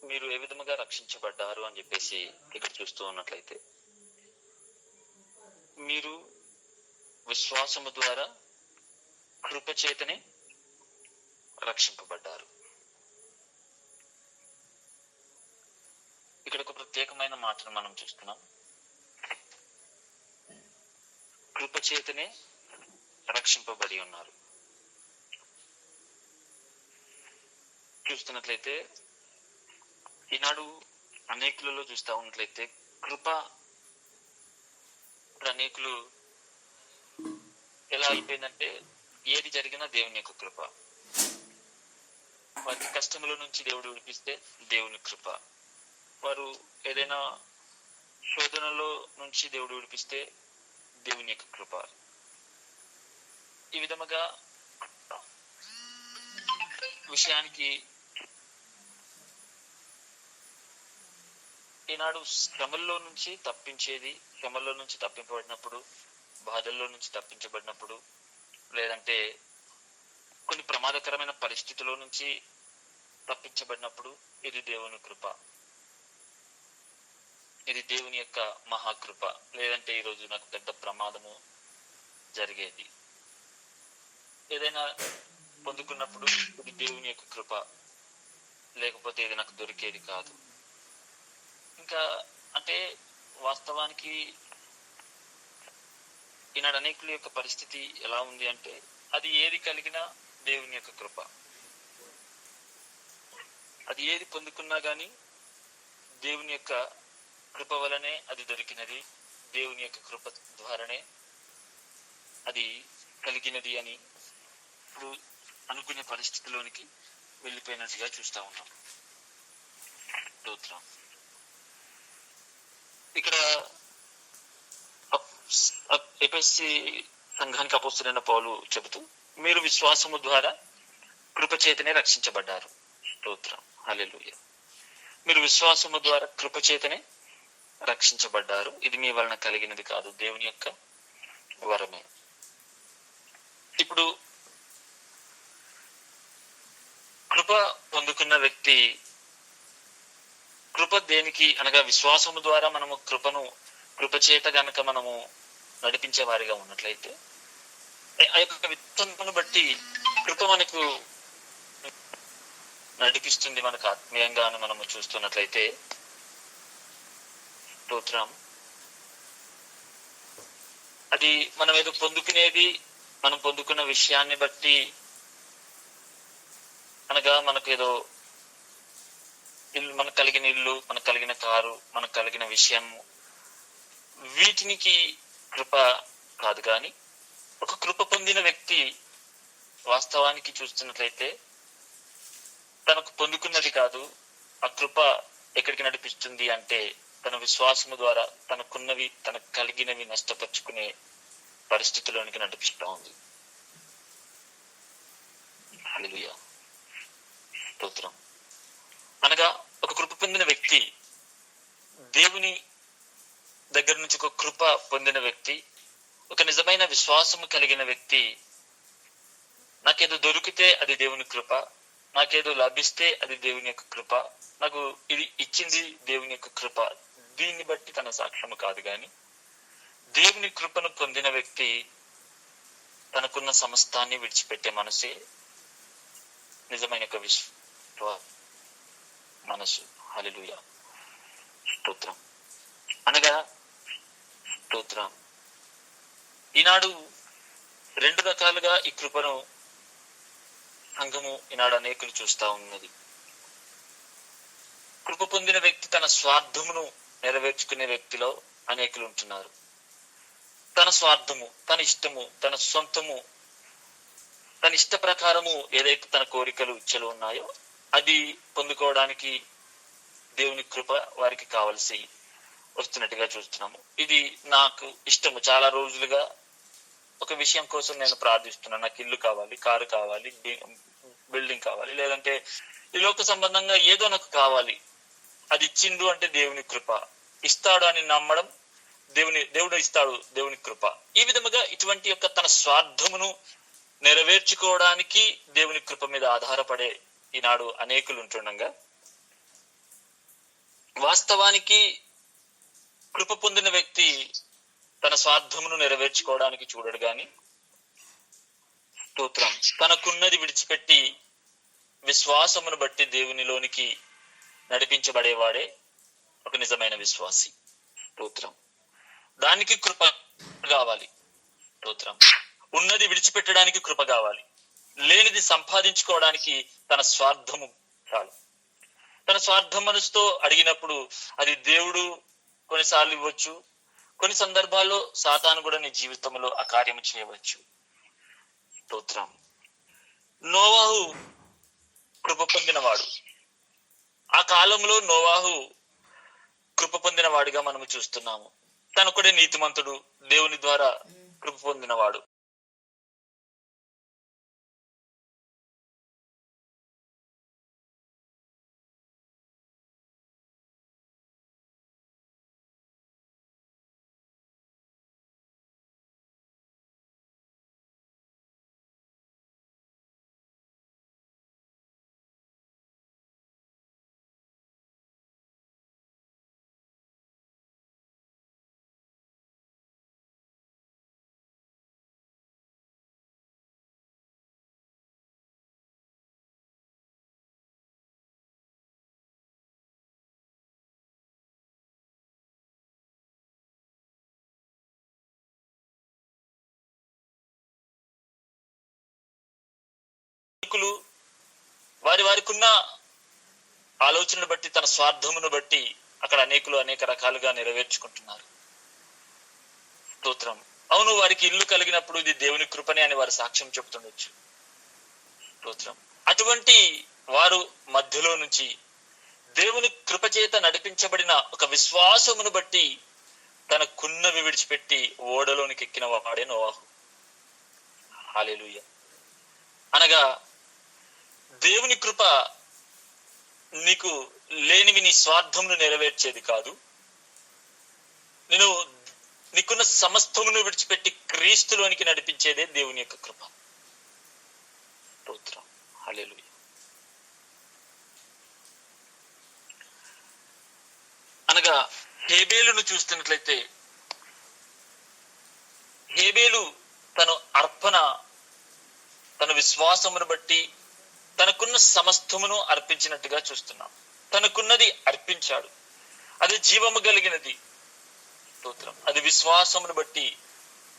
మీరు ఏ విధముగా రక్షించబడ్డారు అని చెప్పేసి ఇక్కడ చూస్తూ ఉన్నట్లయితే, మీరు విశ్వాసము ద్వారా కృపచేతనే రక్షింపబడ్డారు. ఇక్కడ ఒక ప్రత్యేకమైన మాటను మనం చూస్తున్నాం. కృపచేతనే రక్షింపబడి ఉన్నారు. చూస్తున్నట్లయితే ఈనాడు అనేకులలో చూస్తూ ఉన్నట్లయితే కృప అనేకులు ఎలా అయిపోయిందంటే, ఏది జరిగినా దేవుని యొక్క కృప. వారికి కష్టముల నుంచి దేవుడు విడిపిస్తే దేవుని కృప. వారు ఏదైనా శోధనలో నుంచి దేవుడు విడిపిస్తే దేవుని యొక్క కృప. ఈ విధముగా విషయానికి ఈనాడు శ్రమల్లో నుంచి తప్పించేది, శ్రమల్లో నుంచి తప్పింపబడినప్పుడు, బాధల్లో నుంచి తప్పించబడినప్పుడు, లేదంటే కొన్ని ప్రమాదకరమైన పరిస్థితుల్లో నుంచి తప్పించబడినప్పుడు ఇది దేవుని కృప, ఇది దేవుని యొక్క మహాకృప. లేదంటే ఈరోజు నాకు పెద్ద ప్రమాదము జరిగేది, ఏదైనా పొందుకున్నప్పుడు ఇది దేవుని యొక్క కృప, లేకపోతే ఇది నాకు దొరికేది కాదు. ఇంకా అంటే వాస్తవానికి ఈనాడు అనేకుల యొక్క పరిస్థితి ఎలా ఉంది అంటే, అది ఏది కలిగినా దేవుని యొక్క కృప. అది ఏది పొందుకున్నా గాని దేవుని యొక్క కృప వలనే అది దొరికినది, దేవుని యొక్క కృప ద్వారానే అది కలిగినది అని ఇప్పుడు అనుకునే పరిస్థితిలోనికి వెళ్ళిపోయినట్టుగా చూస్తా ఉన్నాం. స్తోత్రం. ఇక్కడ ఎఫెసీ సంఘానికి అపోస్తలుడైన పౌలు చెబుతూ, మీరు విశ్వాసము ద్వారా కృపచేతనే రక్షించబడ్డారు. స్తోత్రం, హల్లెలూయా. మీరు విశ్వాసము ద్వారా కృపచేతనే రక్షించబడ్డారు. ఇది మీ వలన కలిగినది కాదు, దేవుని యొక్క వరమే. ఇప్పుడు కృప పొందుకున్న వ్యక్తి, కృప దేనికి అనగా విశ్వాసము ద్వారా మనము కృపచేత గనక మనము నడిపించే వారిగా ఉన్నట్లయితే, ఆ యొక్క విత్తనమును బట్టి కృప మనకు నడిపిస్తుంది. మనకు ఆత్మీయంగా మనము చూస్తున్నట్లయితే స్తోత్రం, అది మనం ఏదో పొందుకునేది, మనం పొందుకున్న విషయాన్ని బట్టి, అనగా మనకు ఏదో ఇల్లు, మనకు కలిగిన ఇల్లు, మనకు కలిగిన కారు, మనకు కలిగిన విషయము, వీటికి కృప కాదు. కానీ ఒక కృప పొందిన వ్యక్తి వాస్తవానికి చూస్తున్నట్లయితే తనకు పొందుకున్నది కాదు, ఆ కృప ఎక్కడికి నడిపిస్తుంది అంటే తన విశ్వాసము ద్వారా తనకున్నవి, తనకు కలిగినవి నష్టపరుచుకునే పరిస్థితిలోనికి నడిపిస్తూ ఉంది. హల్లెలూయా, స్తోత్రం. అనగా ఒక కృప పొందిన వ్యక్తి, దేవుని దగ్గర నుంచి ఒక కృప పొందిన వ్యక్తి, ఒక నిజమైన విశ్వాసము కలిగిన వ్యక్తి, నాకేదో దొరికితే అది దేవుని కృప, నాకేదో లభిస్తే అది దేవుని యొక్క కృప, నాకు ఇది ఇచ్చింది దేవుని యొక్క కృప, దీన్ని బట్టి తన సాక్ష్యము కాదు. కానీ దేవుని కృపను పొందిన వ్యక్తి తనకున్న సమస్తాన్ని విడిచిపెట్టే మనసే నిజమైన ఒక మనసు. హల్లెలూయా, స్తోత్రం. అనగా స్తోత్రం, ఈనాడు రెండు రకాలుగా ఈ కృపను సంఘము ఈనాడు అనేకులు చూస్తా ఉన్నది. కృప పొందిన వ్యక్తి తన స్వార్థమును నెరవేర్చుకునే వ్యక్తిలో అనేకులు ఉంటున్నారు. తన స్వార్థము, తన ఇష్టము, తన సొంతము, తన ఇష్ట ప్రకారము ఏదైతే తన కోరికలు ఇచ్చలు ఉన్నాయో అది పొందుకోవడానికి దేవుని కృప వారికి కావలసి వస్తున్నట్టుగా చూస్తున్నాము. ఇది నాకు ఇష్టము, చాలా రోజులుగా ఒక విషయం కోసం నేను ప్రార్థిస్తున్నాను, నాకు ఇల్లు కావాలి, కారు కావాలి, బిల్డింగ్ కావాలి, లేదంటే ఈ లోక సంబంధంగా ఏదో నాకు కావాలి, అది ఇచ్చిండు అంటే దేవుని కృప, ఇస్తాడు అని నమ్మడం, దేవుడు ఇస్తాడు, దేవుని కృప. ఈ విధముగా ఇటువంటి యొక్క తన స్వార్థమును నెరవేర్చుకోవడానికి దేవుని కృప మీద ఆధారపడే ఈనాడు అనేకులు ఉంటుండగా, వాస్తవానికి కృప పొందిన వ్యక్తి తన స్వార్థమును నెరవేర్చుకోవడానికి చూడడు గాని స్తోత్రం తనకున్నది విడిచిపెట్టి విశ్వాసమును బట్టి దేవునిలోనికి నడిపించబడేవాడే ఒక నిజమైన విశ్వాసి. స్తోత్రం. దానికి కృప కావాలి. స్తోత్రం. ఉన్నది విడిచిపెట్టడానికి కృప కావాలి. లేనిది సంపాదించుకోవడానికి తన స్వార్థము చాలు. తన స్వార్థం మనసుతో అడిగినప్పుడు అది దేవుడు కొన్నిసార్లు ఇవ్వచ్చు, కొన్ని సందర్భాల్లో సాతాను కూడా నీ జీవితంలో ఆ కార్యము చేయవచ్చు. స్తోత్రం. నోవాహు కృప పొందినవాడు. ఆ కాలంలో నోవాహు కృప పొందిన వాడిగా మనము చూస్తున్నాము. తను కూడా నీతిమంతుడు, దేవుని ద్వారా కృప పొందినవాడు. వారి వారికున్న ఆలోచనను బట్టి, తన స్వార్థమును బట్టి అక్కడ అనేక రకాలుగా నెరవేర్చుకుంటున్నారు. స్తోత్రం. అవును, వారికి ఇల్లు కలిగినప్పుడు ఇది దేవుని కృపనే అని వారు సాక్ష్యం చెప్తుండొచ్చు. స్తోత్రం. అటువంటి వారు మధ్యలో నుంచి దేవుని కృప చేత నడిపించబడిన ఒక విశ్వాసమును బట్టి తనకున్నవి విడిచిపెట్టి ఓడలోనికి ఎక్కిన వాడే నోవాహు. హల్లెలూయా. అనగా దేవుని కృప నీకు లేనివి నీ స్వార్థమును నెరవేర్చేది కాదు. నేను నీకున్న సమస్తమును విడిచిపెట్టి క్రీస్తులోనికి నడిపించేదే దేవుని యొక్క కృప. స్తోత్రం. హల్లెలూయా. అనగా హేబేలును చూస్తున్నట్లయితే హేబేలు తన విశ్వాసమును బట్టి తనకున్న సమస్తమును అర్పించినట్టుగా చూస్తున్నాం. తనకున్నది అర్పించాడు. అది జీవము కలిగినది. స్తోత్రం. అది విశ్వాసమును బట్టి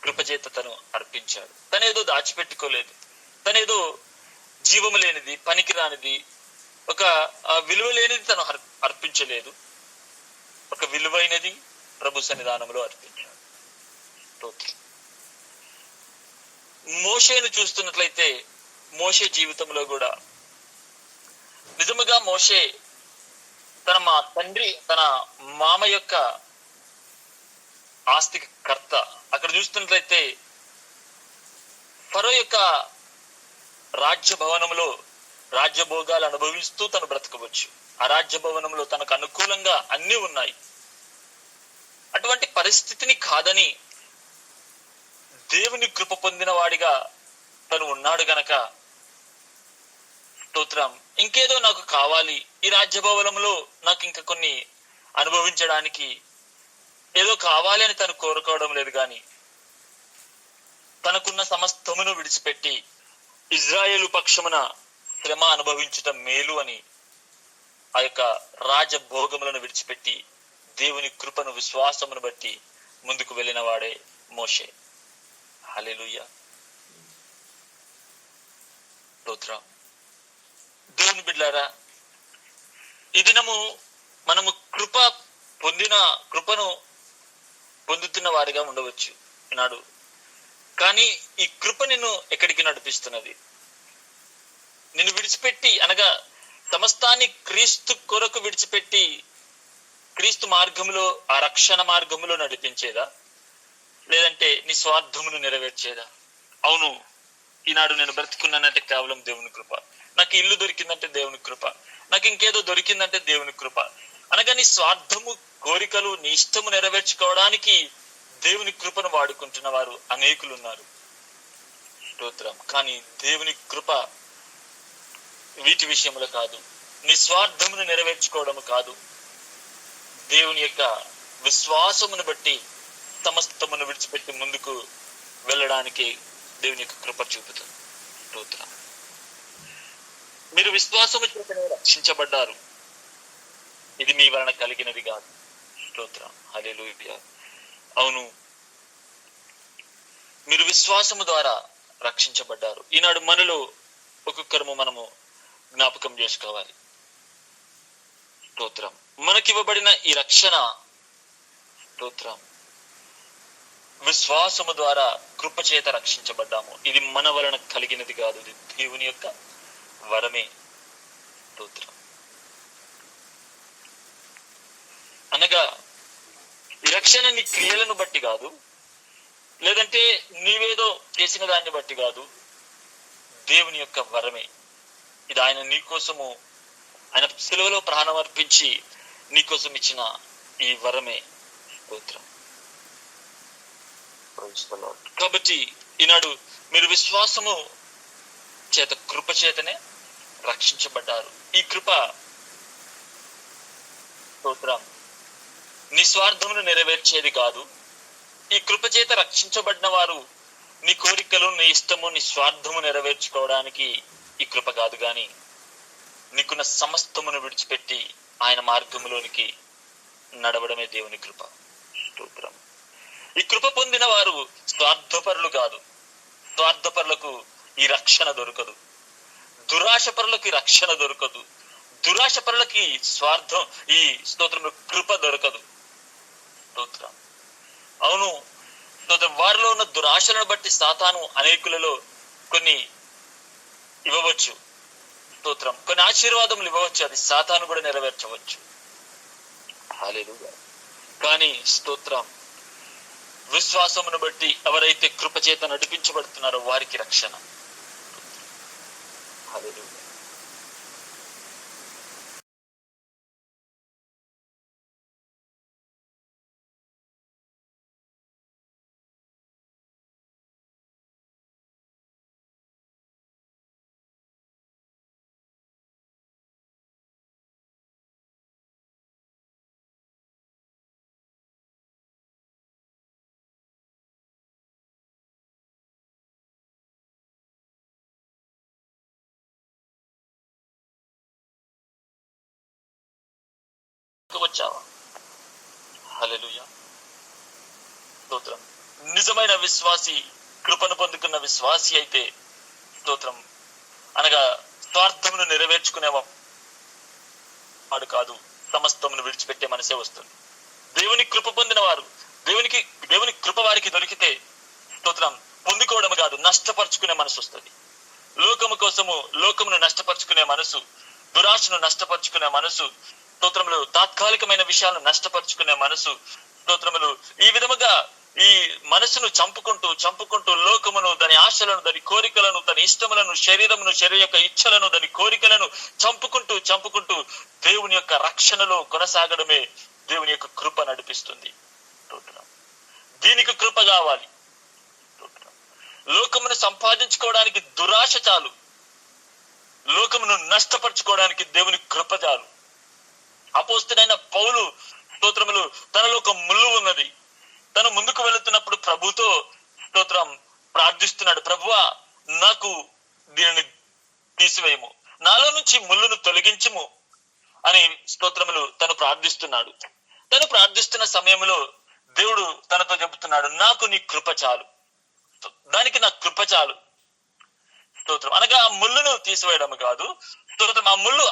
కృపచేత తను అర్పించాడు. తనేదో దాచిపెట్టుకోలేదు. తనేదో జీవము లేనిది, పనికిరానిది, ఒక విలువ లేనిది తను అర్పించలేదు. ఒక విలువైనది ప్రభు సన్నిధానంలో అర్పించాడు. స్తోత్రం. మోషేను చూస్తున్నట్లయితే మోషే జీవితంలో కూడా నిజముగా మోషే తన మామ యొక్క ఆస్తికి కర్త. అక్కడ చూస్తున్నట్లయితే ఫరో యొక్క రాజ్య భవనంలో రాజ్యభోగాలు అనుభవిస్తూ తను బ్రతకవచ్చు. ఆ రాజ్య భవనంలో తనకు అనుకూలంగా అన్ని ఉన్నాయి. అటువంటి పరిస్థితిని కాదని దేవుని కృప పొందిన వాడిగా తను ఉన్నాడు గనక స్తోత్రం. ఇంకేదో నాకు కావాలి, ఈ రాజ్య భవనంలో నాకు ఇంకా కొన్ని అనుభవించడానికి ఏదో కావాలి అని తను కోరుకోవడం లేదు. గాని తనకున్న సమస్తమును విడిచిపెట్టి ఇజ్రాయేలు పక్షమున శ్రమ అనుభవించటం మేలు అని ఆ యొక్క రాజభోగములను విడిచిపెట్టి దేవుని కృపను విశ్వాసమును బట్టి ముందుకు వెళ్ళిన వాడే మోషే. హల్లెలూయా. స్తోత్రం. దేవుని బిడ్డలారా, ఈ దినము మనము కృపను పొందుతున్న వారిగా ఉండవచ్చు నాడు. కానీ ఈ కృప నిన్ను ఎక్కడికి నడిపిస్తున్నది? నిన్ను విడిచిపెట్టి, అనగా సమస్తాన్ని క్రీస్తు కొరకు విడిచిపెట్టి క్రీస్తు మార్గంలో, ఆ రక్షణ మార్గంలో నడిపించేదా, లేదంటే నీ స్వార్థమును నెరవేర్చేదా? అవును, ఈనాడు నేను బ్రతుకున్నానంటే కేవలం దేవుని కృప. నాకు ఇల్లు దొరికిందంటే దేవుని కృప. నాకు ఇంకేదో దొరికిందంటే దేవుని కృప. అనగా నీ స్వార్థము, కోరికలు, నీ ఇష్టము నెరవేర్చుకోవడానికి దేవుని కృపను వాడుకుంటున్న వారు అనేకులు ఉన్నారు. స్తోత్రం. కానీ దేవుని కృప వీటి విషయంలో కాదు, నీ స్వార్థమును నెరవేర్చుకోవడము కాదు. దేవుని యొక్క విశ్వాసమును బట్టి సమస్తమును విడిచిపెట్టి ముందుకు వెళ్ళడానికి దేవుని యొక్క కృప చూపుతుంది. స్తోత్రం. మీరు విశ్వాసము చేతనే రక్షించబడ్డారు, ఇది మీ వలన కలిగినది కాదు. స్తోత్రం. హల్లెలూయా. అవును, మీరు విశ్వాసము ద్వారా రక్షించబడ్డారు. ఈనాడు మనలో ఒక్కొక్కరము మనము జ్ఞాపకం చేసుకోవాలి. స్తోత్రం. మనకివ్వబడిన ఈ రక్షణ, స్తోత్రం, విశ్వాసము ద్వారా కృపచేత రక్షించబడ్డాము. ఇది మన వలన కలిగినది కాదు, ఇది దేవుని యొక్క వరమే. స్తోత్రం. అనగా ఈ రక్షణ నీ క్రియలను బట్టి కాదు, లేదంటే నీవేదో చేసిన దాన్ని బట్టి కాదు, దేవుని యొక్క వరమే. ఇది ఆయన నీకోసము, ఆయన సిలువలో ప్రాణం అర్పించి నీకోసం ఇచ్చిన ఈ వరమే. స్తోత్రం. కాబట్టి ఈనాడు మీరు విశ్వాసము చేత కృప చేతనే రక్షించబడ్డారు. ఈ కృప, స్తోత్రం, నిస్వార్థమును నెరవేర్చేది కాదు. ఈ కృప చేత రక్షించబడిన వారు నీ కోరికలు, నీ ఇష్టము, నీ స్వార్థము నెరవేర్చుకోవడానికి ఈ కృప కాదు, గాని నీకున్న సమస్తమును విడిచిపెట్టి ఆయన మార్గములోనికి నడవడమే దేవుని కృప. స్తోత్రం. ఈ కృప పొందిన వారు స్వార్థపరులు కాదు. స్వార్థపరులకు ఈ రక్షణ దొరకదు. దురాశపరులకు ఈ రక్షణ దొరకదు. దురాశపరులకి స్వార్థం, ఈ స్తోత్రంలో కృప దొరకదు. స్తోత్రం. అవును, స్తోత్రం. వారిలో ఉన్న దురాశలను బట్టి సాతాను అనేకులలో కొన్ని ఇవ్వవచ్చు. స్తోత్రం. కొన్ని ఆశీర్వాదములు ఇవ్వవచ్చు, అది సాతాను కూడా నెరవేర్చవచ్చు. హల్లెలూయా. కానీ స్తోత్రం, విశ్వాసమును బట్టి ఎవరైతే కృప చేత నడిపించబడుతున్నారో వారికి రక్షణ. హల్లెలూయా. వచ్చావా? హల్లెలూయా. స్తోత్రం. నిజమైన విశ్వాసి, కృపను పొందుకున్న విశ్వాసి అయితే, స్తోత్రం, అనగా స్వార్థమును నెరవేర్చుకునేవాడు కాదు, సమస్తమును విడిచిపెట్టే మనసే వస్తుంది. దేవుని కృప పొందిన వారు, దేవుని కృప వారికి దొరికితే, స్తోత్రం, పొందుకోవడం కాదు, నష్టపరుచుకునే మనసు వస్తుంది. లోకము కోసము లోకమును నష్టపరుచుకునే మనసు, దురాశను నష్టపరుచుకునే మనసు, స్తోత్రములు తాత్కాలికమైన విషయాలను నష్టపరుచుకునే మనసు, స్తోత్రములు ఈ విధముగా ఈ మనసును చంపుకుంటూ లోకమును, దాని ఆశలను, దాని కోరికలను, దాని ఇష్టములను, శరీరమును, శరీర యొక్క ఇచ్చలను, దాని కోరికలను చంపుకుంటూ దేవుని యొక్క రక్షణలో కొనసాగడమే దేవుని యొక్క కృప నడిపిస్తుంది. స్తోత్రం. దీనికి కృప కావాలి. స్తోత్రం. లోకమును సంపాదించుకోవడానికి దురాశ చాలు, లోకమును నష్టపరుచుకోవడానికి దేవుని కృప చాలు. అపోస్తలుడైన పౌలు, స్తోత్రములు, తనలో ఒక ముళ్ళు ఉన్నది. తను ముందుకు వెళుతున్నప్పుడు ప్రభుతో, స్తోత్రం, ప్రార్థిస్తున్నాడు, ప్రభువా నాకు దీనిని తీసివేయము, నాలో నుంచి ముళ్ళును తొలగించుము అని, స్తోత్రములు, తను ప్రార్థిస్తున్నాడు. తను ప్రార్థిస్తున్న సమయంలో దేవుడు తనతో చెబుతున్నాడు, నాకు నీ కృప చాలు, దానికి నా కృప చాలు. స్తోత్రం. అనగా ఆ ముళ్ళును తీసివేయడం కాదు, స్తోత్రం, ఆ ముళ్ళు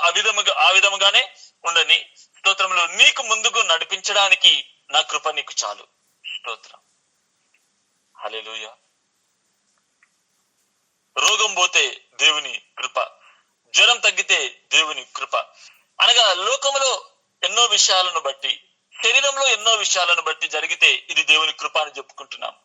ఆ విధముగానే ఉండని, స్తోత్రంలో నీకు ముందుకు నడిపించడానికి నా కృప నీకు చాలు. స్తోత్రం. హల్లెలూయా. రోగం పోతే దేవుని కృప, జ్వరం తగ్గితే దేవుని కృప. అనగా లోకములో ఎన్నో విషయాలను బట్టి, శరీరంలో ఎన్నో విషయాలను బట్టి జరిగితే ఇది దేవుని కృప అని చెప్పుకుంటున్నాం.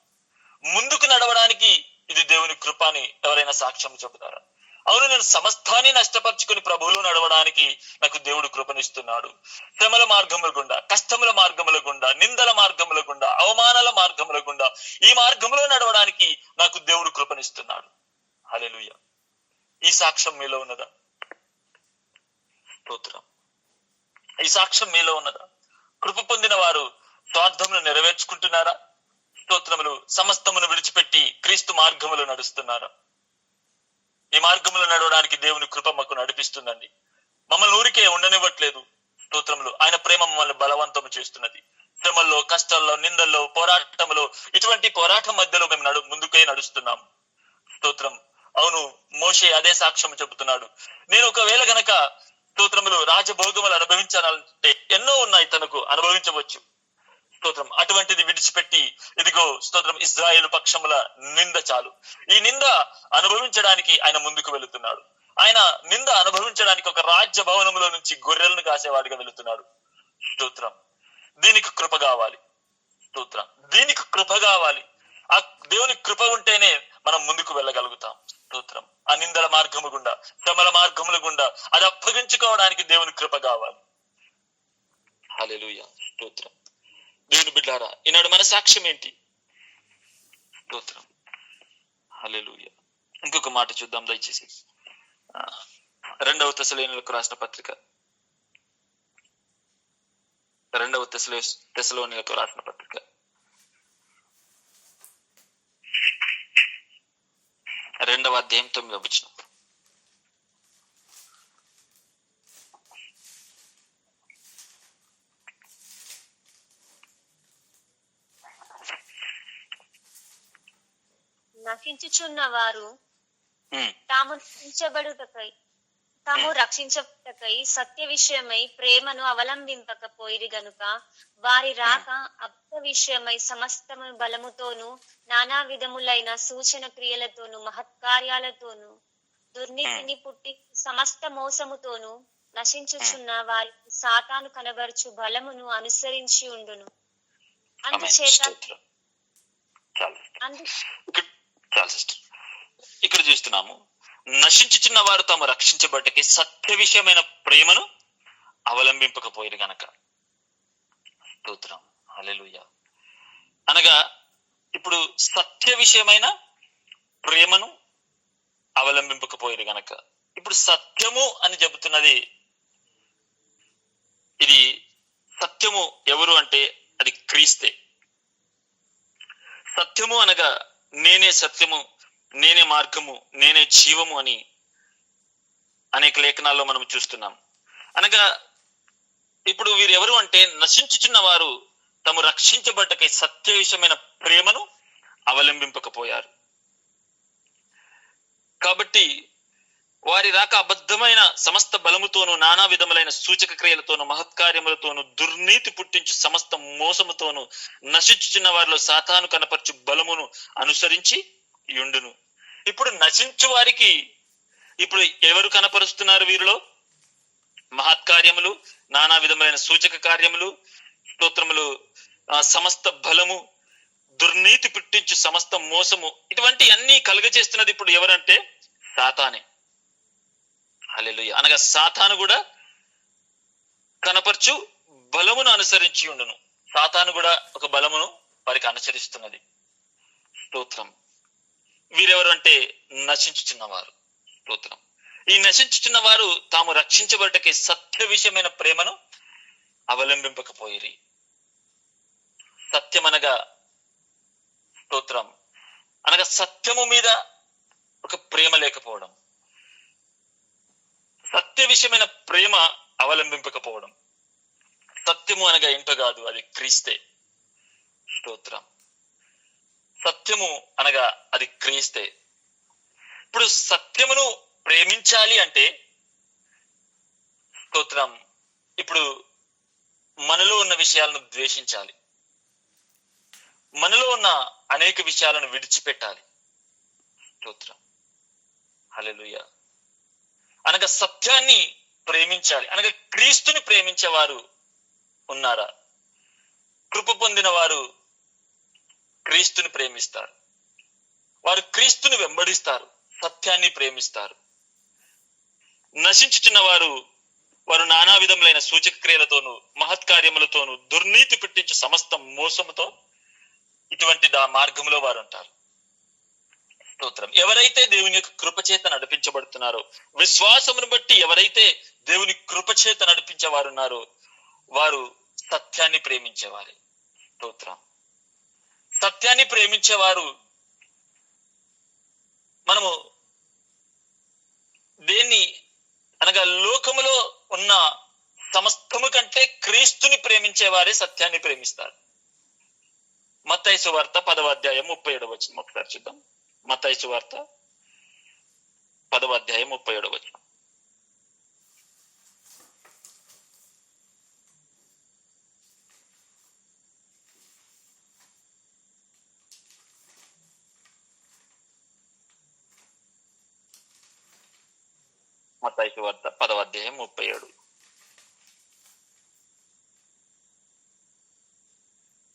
ముందుకు నడవడానికి ఇది దేవుని కృప అని ఎవరైనా సాక్ష్యం చెబుతారా? అవును, నేను సమస్తాన్ని నష్టపరుచుకుని ప్రభువులో నడవడానికి నాకు దేవుడు కృపనిస్తున్నాడు. శ్రమల మార్గముల గుండా, కష్టముల మార్గముల గుండా, నిందల మార్గముల గుండా, అవమానాల మార్గముల గుండా, ఈ మార్గంలో నడవడానికి నాకు దేవుడు కృపనిస్తున్నాడు. హల్లెలూయా. ఈ సాక్ష్యం మీలో ఉన్నదా? స్తోత్రం. ఈ సాక్ష్యం మీలో ఉన్నదా? కృప పొందిన వారు స్వార్థమును నెరవేర్చుకుంటున్నారా? స్తోత్రములు. సమస్తమును విడిచిపెట్టి క్రీస్తు మార్గములో నడుస్తున్నారా? ఈ మార్గంలో నడవడానికి దేవుని కృప మాకు నడిపిస్తుందండి. మమ్మల్ని ఊరికే ఉండనివ్వట్లేదు. స్తోత్రములు. ఆయన ప్రేమ మమ్మల్ని బలవంతం చేస్తున్నది. శ్రమల్లో, కష్టాల్లో, నిందల్లో, పోరాటంలో, ఇటువంటి పోరాటం మధ్యలో మేము ముందుకే నడుస్తున్నాం. స్తోత్రం. అవును, మోషే అదే సాక్ష్యం చెబుతున్నాడు. నేను ఒకవేళ గనక స్తోత్రములు రాజభోగములు అనుభవించాలంటే ఎన్నో ఉన్నాయి, తనకు అనుభవించవచ్చు. స్తోత్రం. అటువంటిది విడిచిపెట్టి ఇదిగో స్తోత్రం ఇజ్రాయేలు పక్షముల నింద చాలు, ఈ నింద అనుభవించడానికి ఆయన ముందుకు వెళుతున్నాడు. ఆయన నింద అనుభవించడానికి ఒక రాజ్య భవనంలో నుంచి గొర్రెలను కాసేవాడిగా వెళుతున్నాడు. స్తోత్రం. దీనికి కృప కావాలి. స్తోత్రం. దీనికి కృప కావాలి. ఆ దేవుని కృప ఉంటేనే మనం ముందుకు వెళ్ళగలుగుతాం. స్తోత్రం. ఆ నిందల మార్గము గుండా, శ్రమల మార్గముల గుండా అది అప్పగించుకోవడానికి దేవుని కృప కావాలి. హల్లెలూయా. స్తోత్రం. దేవుని బిడ్డారా, ఈనాడు మన సాక్ష్యం ఏంటి? స్తోత్రం. హల్లెలూయా. ఇంకొక మాట చూద్దాం దయచేసి. 2వ తెస్సలోనియులకు రాసిన పత్రిక, 2వ తెస్సలోనియులకు రాసిన పత్రిక 2వ అధ్యాయం 9వ వచనం. నశించుచున్న వారు తాము రక్షించబడుటకై సత్య విషయమై ప్రేమను అవలంబింపకపోయిరి గనుక వారి రాక అబద్ధ విషయమై సమస్తము బలముతోను నానా విధములైన సూచన క్రియలతోను మహత్కార్యాలతోను దుర్నీతిని పుట్టి సమస్త మోసముతోను నశించుచున్న వారికి సాతాను కనబరుచు బలమును అనుసరించి ఉండును. అందుచేత ఇక్కడ చూస్తున్నాము, నశించుచున్న వారు తాము రక్షించబట్టకి సత్య విషయమైన ప్రేమను అవలంబింపకపోయారు గనక. స్తోత్రం. హల్లెలూయా. అనగా ఇప్పుడు సత్య విషయమైన ప్రేమను అవలంబింపకపోయారు గనక. ఇప్పుడు సత్యము అని చెబుతున్నది, ఇది సత్యము ఎవరు అంటే అది క్రీస్తే. సత్యము అనగా నేనే సత్యము, నేనే మార్గము, నేనే జీవము అని అనేక లేఖనాల్లో మనం చూస్తున్నాం. అనగా ఇప్పుడు వీరెవరు అంటే నశించుచున్న వారు తాము రక్షించబట్టకై సత్య విషయమైన ప్రేమను అవలంబింపకపోయారు. కాబట్టి వారి రాక అబద్ధమైన సమస్త బలముతోను నానా విధములైన సూచక క్రియలతోను మహత్కార్యములతోను దుర్నీతి పుట్టించు సమస్త మోసముతోను నశించుచున్న వారిలో సాతాను కనపరచు బలమును అనుసరించి యుండును. ఇప్పుడు నశించు వారికి ఇప్పుడు ఎవరు కనపరుస్తున్నారు? వీరిలో మహత్కార్యములు, నానా విధములైన సూచక కార్యములు, స్తోత్రములు, సమస్త బలము, దుర్నీతి పుట్టించు సమస్త మోసము, ఇటువంటి అన్ని కలుగజేస్తున్నది ఇప్పుడు ఎవరంటే సాతానే. హల్లెలూయా. అనగా సాతాను కూడా కనపరచు బలమును అనుసరించి ఉండును. సాతాను కూడా ఒక బలమును వారికి అనుసరిస్తున్నది. స్తోత్రం. వీరెవరు అంటే నశించుచున్నవారు. స్తోత్రం. ఈ నశించుచున్న వారు తాము రక్షించబడటకి సత్య విషయమైన ప్రేమను అవలంబింపకపోయిరి. సత్యం అనగా స్తోత్రం అనగా సత్యము మీద ఒక ప్రేమ లేకపోవడం, సత్య విషయమైన ప్రేమ అవలంబింపకపోవడం. సత్యము అనగా ఏంటో కాదు, అది క్రీస్తే. స్తోత్రం. సత్యము అనగా అది క్రీస్తే. ఇప్పుడు సత్యమును ప్రేమించాలి అంటే స్తోత్రం ఇప్పుడు మనలో ఉన్న విషయాలను ద్వేషించాలి, మనలో ఉన్న అనేక విషయాలను విడిచిపెట్టాలి. స్తోత్రం. హల్లెలూయా. అనగా సత్యాన్ని ప్రేమించాలి. అనగా క్రీస్తుని ప్రేమించేవారు ఉన్నారా? కృప పొందిన వారు క్రీస్తుని ప్రేమిస్తారు, వారు క్రీస్తుని వెంబడిస్తారు, సత్యాన్ని ప్రేమిస్తారు. నశించుచున్న వారు నానా విధములైన సూచక క్రియలతోనూ మహత్కార్యములతోనూ దుర్నీతి పుట్టించు సమస్త మోసముతో ఇటువంటి మార్గంలో వారు ఉంటారు. స్తోత్రం. ఎవరైతే దేవుని యొక్క కృపచేత నడిపించబడుతున్నారో, విశ్వాసమును బట్టి ఎవరైతే దేవుని కృపచేత నడిపించేవారు ఉన్నారో వారు సత్యాన్ని ప్రేమించేవారే. స్తోత్రం. సత్యాన్ని ప్రేమించేవారు మనము దేన్ని అనగా లోకములో ఉన్న సమస్తము కంటే క్రీస్తుని ప్రేమించేవారే సత్యాన్ని ప్రేమిస్తారు. మత్తయి సువార్త 10వ అధ్యాయం 37వ వచనం ఒకసారి చూద్దాం. మత్తయి సువార్త 10వ అధ్యాయం 37వ వచనం. మత్తయి సువార్త 10వ అధ్యాయం 37.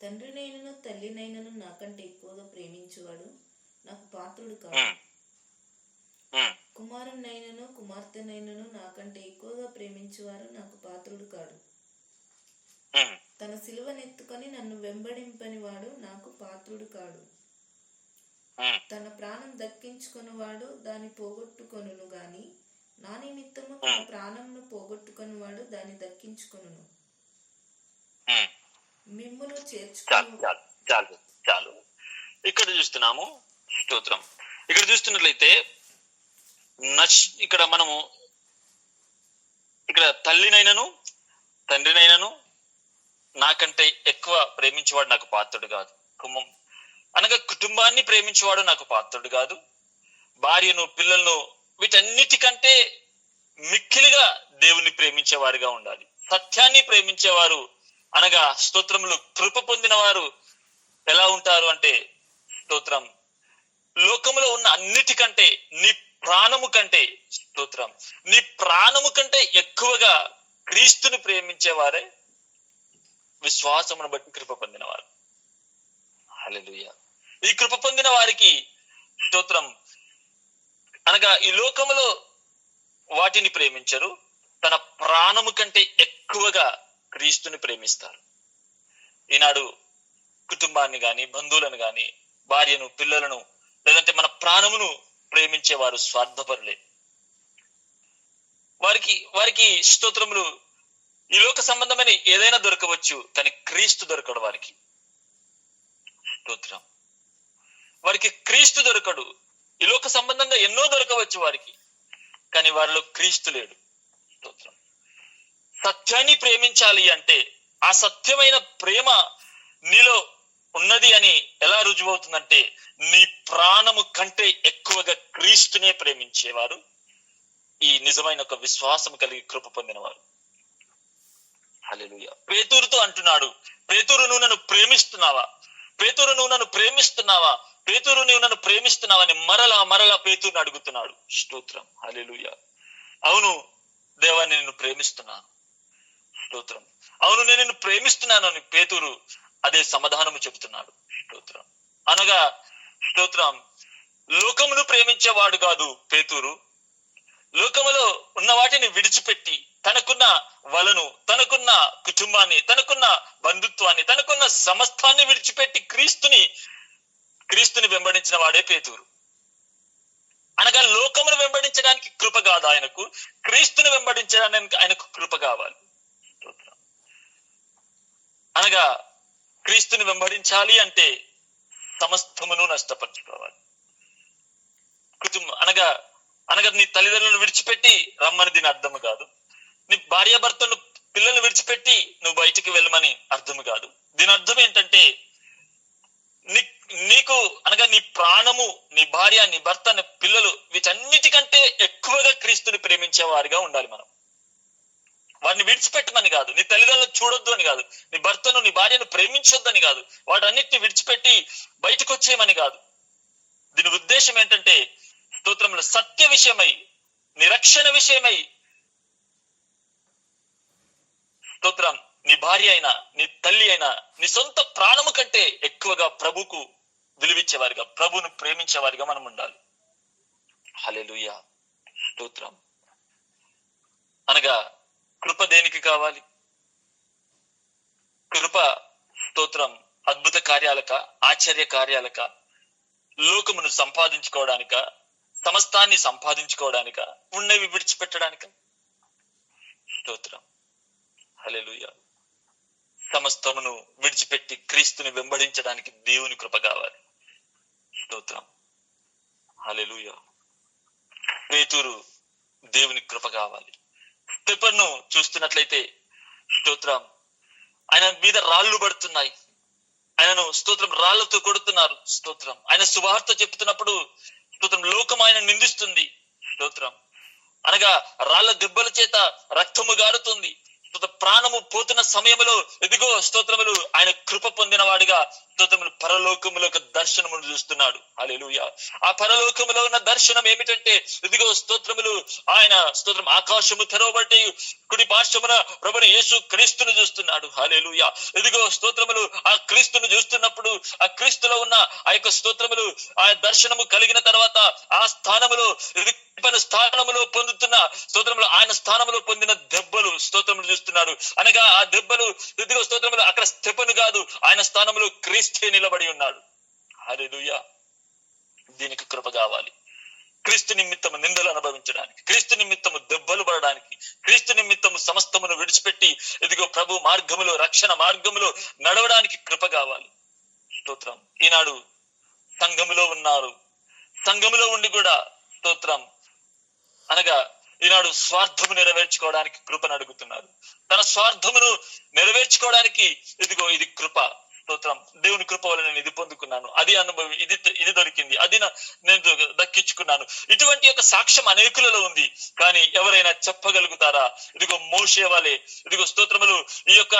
తండ్రినైనను తల్లినైనను నాకంటే ఎక్కువగా ప్రేమించువాడు నాకు పాత్రుడు కాదు. కుమారునైనను కుమార్తెనైనను నాకంటే ఎక్కువగా ప్రేమించువారు నాకు పాత్రుడు కాడు. తన సిలువనెత్తుకొని నన్ను వెంబడింపని వాడు నాకు పాత్రుడు కాడు. తన ప్రాణం దక్కించుకుని వాడు దాన్ని పోగొట్టుకొనును గాని నా నిమిత్తము తన ప్రాణంను పోగొట్టుకుని వాడు దాన్ని దక్కించుకొనును. మిమ్మును చాలు. ఇక్కడ చూస్తున్నాము. స్తోత్రం. ఇక్కడ చూస్తున్నట్లయితే ఇక్కడ మనము ఇక్కడ తల్లినైనను తండ్రినైనను నాకంటే ఎక్కువ ప్రేమించేవాడు నాకు పాత్రుడు కాదు. అనగా కుటుంబాన్ని ప్రేమించేవాడు నాకు పాత్రుడు కాదు. భార్యను పిల్లలను వీటన్నిటికంటే మిక్కిలిగా దేవుణ్ణి ప్రేమించేవారుగా ఉండాలి. సత్యాన్ని ప్రేమించేవారు అనగా స్తోత్రములు కృప పొందిన వారు ఎలా ఉంటారు అంటే, స్తోత్రం, లోకములో ఉన్న అన్నిటికంటే నీ ప్రాణము కంటే, స్తోత్రం, నీ ప్రాణము కంటే ఎక్కువగా క్రీస్తుని ప్రేమించేవారే విశ్వాసమును బట్టి కృప పొందినవారు. హల్లెలూయా. ఈ కృప పొందిన వారికి స్తోత్రం అనగా ఈ లోకములో వాటిని ప్రేమించరు, తన ప్రాణము కంటే ఎక్కువగా క్రీస్తుని ప్రేమిస్తారు. ఈనాడు కుటుంబాన్ని గాని బంధువులను గాని భార్యను పిల్లలను లేదంటే మన ప్రాణమును ప్రేమించేవారు స్వార్థపరులే. వారికి స్తోత్రములు ఈ లోక సంబంధమని ఏదైనా దొరకవచ్చు, కానీ క్రీస్తు దొరకడు వారికి. స్తోత్రం. వారికి క్రీస్తు దొరకడు. ఈ లోక సంబంధంగా ఎన్నో దొరకవచ్చు వారికి, కానీ వారిలో క్రీస్తు లేడు. స్తోత్రం. సత్యాన్ని ప్రేమించాలి అంటే ఆ సత్యమైన ప్రేమ నీలో ఉన్నది అని ఎలా రుజువవుతుందంటే, నీ ప్రాణము కంటే ఎక్కువగా క్రీస్తునే ప్రేమించేవారు ఈ నిజమైన ఒక విశ్వాసం కలిగి కృప పొందినవారు. హల్లెలూయా. పేతురుతో అంటున్నాడు, పేతురు నువ్వు నన్ను ప్రేమిస్తున్నావా? పేతురు నువ్వు నన్ను ప్రేమిస్తున్నావా? పేతురు నువ్వు నన్ను ప్రేమిస్తున్నావని మరలా పేతురుని అడుగుతున్నాడు. స్తోత్రం. హల్లెలూయా. అవును దేవా, నేను ప్రేమిస్తున్నాను. స్తోత్రం. అవును, నేను నిన్ను ప్రేమిస్తున్నాను అని పేతురు అదే సమాధానము చెబుతున్నాడు. స్తోత్రం. అనగా స్తోత్రం, లోకమును ప్రేమించేవాడు కాదు పేతురు. లోకములో ఉన్న వాటిని విడిచిపెట్టి తనకున్న వలను, తనకున్న కుటుంబాన్ని, తనకున్న బంధుత్వాన్ని, తనకున్న సమస్తాన్ని విడిచిపెట్టి క్రీస్తుని వెంబడించిన వాడే పేతురు. అనగా లోకమును వెంబడించడానికి కృప కాదు ఆయనకు, క్రీస్తుని వెంబడించడానికి ఆయనకు కృప కావాలి. అనగా క్రీస్తుని వెంబడించాలి అంటే సమస్తమును నష్టపరచుకోవాలి. కుటుంబం అనగా నీ తల్లిదండ్రులను విడిచిపెట్టి రమ్మని దీని అర్థము కాదు. నీ భార్యాభర్తలను పిల్లల్ని విడిచిపెట్టి నువ్వు బయటికి వెళ్ళమని అర్థము కాదు. దీని అర్థం ఏంటంటే, నీకు అనగా నీ ప్రాణము, నీ భార్య, నీ భర్త, నీ పిల్లలు వీటన్నిటికంటే ఎక్కువగా క్రీస్తుని ప్రేమించే వారిగా ఉండాలి మనం. వారిని విడిచిపెట్టమని కాదు, నీ తల్లిదండ్రులను చూడొద్దు అని కాదు, నీ భర్తను నీ భార్యను ప్రేమించొద్దని కాదు, వాటన్నిటిని విడిచిపెట్టి బయటకు వచ్చేయమని కాదు. దీని ఉద్దేశం ఏంటంటే, స్తోత్రములు సత్య విషయమై, నిరక్షణ విషయమై, స్తోత్రం, నీ భార్య అయినా నీ తల్లి అయినా నీ సొంత ప్రాణము కంటే ఎక్కువగా ప్రభుకు విలువిచ్చేవారిగా, ప్రభును ప్రేమించేవారిగా మనం ఉండాలి. హల్లెలూయా. స్తోత్రం. అనగా కృప దేనికి కావాలి? కృప స్తోత్రం అద్భుత కార్యాలక, ఆశ్చర్య కార్యాలక, లోకమును సంపాదించుకోవడానిక, సమస్తాన్ని సంపాదించుకోవడానిక, ఉన్నవి విడిచిపెట్టడానిక? స్తోత్రం. హల్లెలూయా. సమస్తమును విడిచిపెట్టి క్రీస్తుని వెంబడించడానికి దేవుని కృప కావాలి. స్తోత్రం. హల్లెలూయా. పేతురు, దేవుని కృప కావాలి. స్టెఫెనును చూస్తున్నట్లయితే స్తోత్రం, ఆయన మీద రాళ్ళు పడుతున్నాయి, ఆయనను స్తోత్రం రాళ్లతో కొడుతున్నారు. స్తోత్రం. ఆయన సువార్త చెప్తున్నప్పుడు స్తోత్రం లోకం ఆయన నిందిస్తుంది. స్తోత్రం. అనగా రాళ్ల దెబ్బల చేత రక్తము గారుతుంది. ప్రాణము పోతున్న సమయంలో ఇదిగో స్తోత్రములు ఆయన కృప పొందిన వాడిగా స్తోత్రములు పరలోకములో ఒక దర్శనమును చూస్తున్నాడు. హల్లెలూయా. ఆ పరలోకములో ఉన్న దర్శనం ఏమిటంటే ఇదిగో స్తోత్రములు ఆయన స్తోత్రం ఆకాశము తెరవబడి కుడి పార్శ్వమున ప్రభువైన యేసు క్రీస్తును చూస్తున్నాడు. హల్లెలూయా. ఇదిగో స్తోత్రములు ఆ క్రీస్తును చూస్తున్నప్పుడు ఆ క్రీస్తులో ఉన్న ఆ యొక్క స్తోత్రములు ఆ దర్శనము కలిగిన తర్వాత ఆ స్థానములో స్థానములో పొందుతున్న స్తోత్రములు ఆయన స్థానములో పొందిన దెబ్బలు స్తోత్రములు చూస్తున్నాడు. అనగా ఆ దెబ్బలు ఇదిగో స్తోత్రములు అక్కడ స్టెఫెను కాదు, ఆయన స్థానంలో క్రీస్తే నిలబడి ఉన్నాడు. హల్లెలూయా. దీనికి కృప కావాలి. క్రీస్తు నిమిత్తము నిందలు అనుభవించడానికి, క్రీస్తు నిమిత్తము దెబ్బలు పడడానికి, క్రీస్తు నిమిత్తము సమస్తమును విడిచిపెట్టి ఇదిగో ప్రభు మార్గములో రక్షణ మార్గములో నడవడానికి కృప కావాలి. స్తోత్రం. ఈనాడు సంఘములో ఉన్నారు, సంఘములో ఉండి కూడా స్తోత్రం అనగా ఈనాడు స్వార్థము నెరవేర్చుకోవడానికి కృపను అడుగుతున్నారు. తన స్వార్థమును నెరవేర్చుకోవడానికి ఇదిగో ఇది కృప. స్తోత్రం. దేవుని కృప వల్ల నేను ఇది పొందుకున్నాను, అది అనుభవి, ఇది దొరికింది, అది నేను దక్కించుకున్నాను. ఇటువంటి ఒక సాక్ష్యం అనేకులలో ఉంది. కానీ ఎవరైనా చెప్పగలుగుతారా? ఇదిగో మోషే వలె ఇదిగో స్తోత్రములు ఈ యొక్క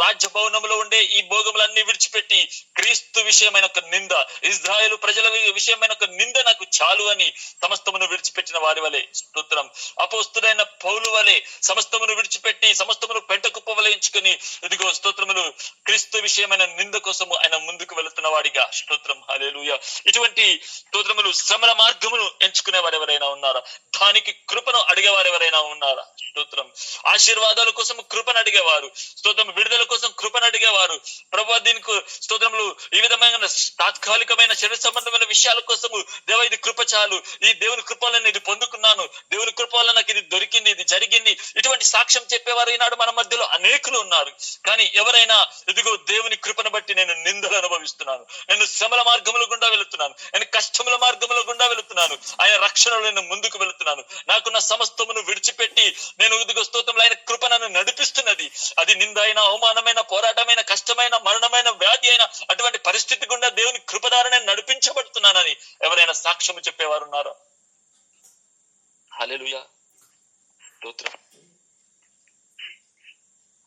రాజ్య భవనంలో ఉండే ఈ భోగములన్నీ విడిచిపెట్టి క్రీస్తు విషయమైన ఒక నింద, ఇజ్రాయేలు ప్రజల విషయమైన ఒక నింద నాకు చాలు అని సమస్తమును విడిచిపెట్టిన వారి వలె స్తోత్రం. అపోస్తులైన పౌలు వలె సమస్తమును విడిచిపెట్టి సమస్తమును పెంట కుప్పవలె ఎంచుకొని ఇదిగో స్తోత్రములు క్రీస్తు విషయమైన నింద కోసము ఆయన ముందుకు వెళుతున్న వాడిగా స్తోత్రం. హల్లెలూయా. ఇటువంటి స్తోత్రములు శ్రమల మార్గమును ఎంచుకునే వారు ఎవరైనా ఉన్నారా? దానికి కృపను అడిగేవారు ఎవరైనా ఉన్నారా? స్తోత్రం. ఆశీర్వాదాల కోసం కృపను అడిగేవారు, స్తోత్రం విడుదల కోసం కృపను అడిగేవారు, ప్రభువా దీనికి స్తోత్రములు ఈ విధమైన తాత్కాలికమైన శరీర సంబంధమైన విషయాల కోసము దేవ ఇది కృప చాలు, ఈ దేవుని కృప వల్ల ఇది పొందుకున్నాను, దేవుని కృప వల్ల నాకు ఇది దొరికింది, ఇది జరిగింది, ఇటువంటి సాక్ష్యం చెప్పేవారు ఈనాడు మన మధ్యలో అనేకులు ఉన్నారు. కానీ ఎవరైనా ఇదిగో దేవుని కృపను బట్టి నేను నిందలు అనుభవిస్తున్నాను, నేను శ్రమల మార్గముల గుండా వెళుతున్నాను, నేను కష్టముల మార్గముల గుండా వెళుతున్నాను, ఆయన రక్షణలో నేను ముందుకు వెళుతున్నాను, నాకున్న సమస్తమును విడిచిపెట్టి నేను ఇదిగో స్తోత్రములు ఆయన కృప నన్ను నడిపిస్తున్నది, అది నింద అయినా అవమానమైన పోరాటమైన కష్టమైన మరణమైన వ్యాధి అయినా అటువంటి పరిస్థితి గుండా దేవుని కృప ద్వారా నేను నడిపించబడుతున్నానని ఎవరైనా సాక్ష్యము చెప్పేవారు ఉన్నారా? హల్లెలూయా. స్తోత్రం.